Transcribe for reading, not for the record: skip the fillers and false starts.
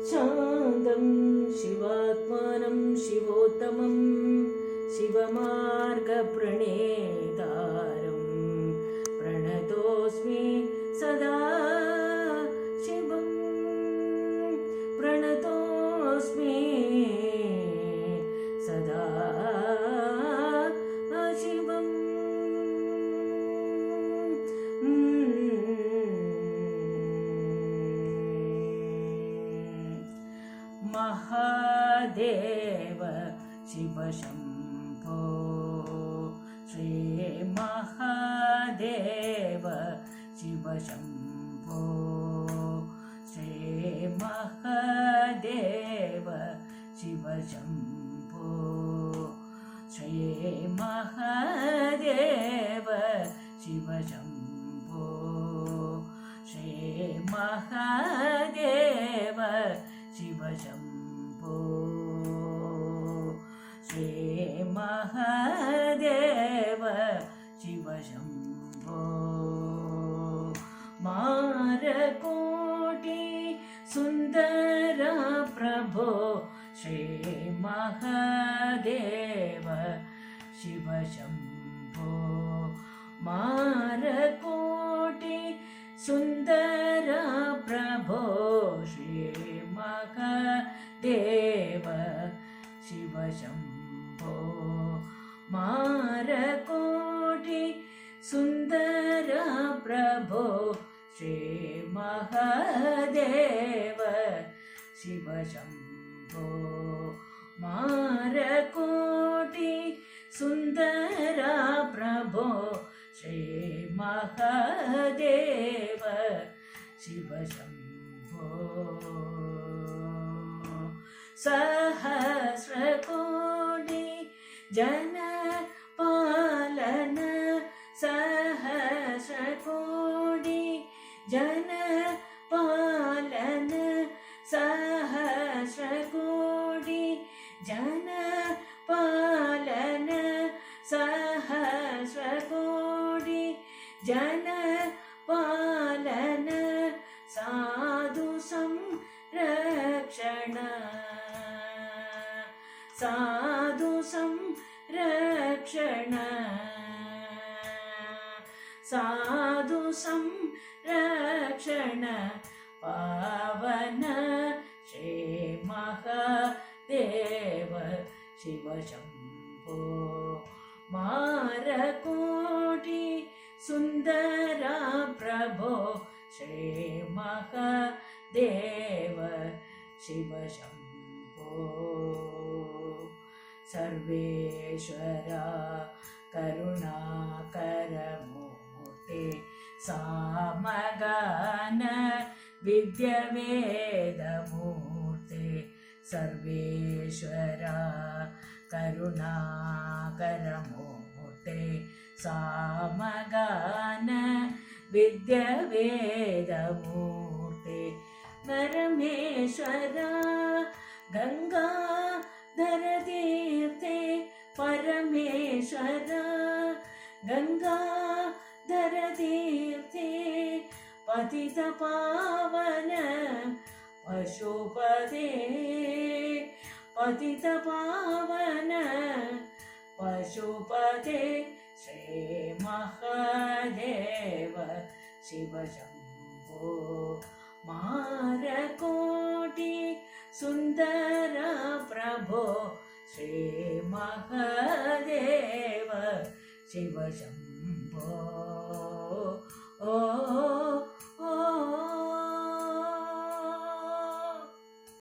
शान्तं शिवात्मानं शिवोत्तमं शिवमार्गप्रणेतारं प्रणतोऽस्मि सदा शिवं प्रणतोऽस्मि सदा शिवम् महादेव शिव शम्भो श्री महादेव शिव शम्भो श्री महादेव शिव शम्भो श्री महादेव शिव शम्भो श्री महादेव शिव शम्भो श्री महादेव शिव शम्भो मारकोटि सुन्दर प्रभो श्री महादेव शिव शम्भो मारकोटि सुन्दर प्रभो श्री महादेव शिव शम्भो मारकोटि सुन्दर प्रभो श्री महादेव शिव शम्भो मारकोटि सुन्दर प्रभो श्री महादेव शिव शम्भो सहस्रकोटि जन पालन सहस्रकोटि जन पालन सहस्रकोटि जन पालन सहस्रकोटि जन पालन साधु संरक्षण साधु संरक्षण साधु संरक्षण पावन श्री महादेव शिव शम्भो मारकोटि सुन्दर प्रभो श्री महादेव शिव शम्भो सर्वेश्वरा करुणाकरमूर्ते सामगान विद्यवेदमूर्ते सर्वेश्वरा करुणाकरमूर्ते सामगान विद्यवेदमूर्ते परमेश्वरा गंगाधरतीर्थे परमेश्वरा गंगाधरतीर्थे पतितपावन पशुपते पतितपावन पशुपते श्री महादेव शिव शम्भो मारकोटि सुन्दर प्रभो श्री महादेव शिव शम्भो।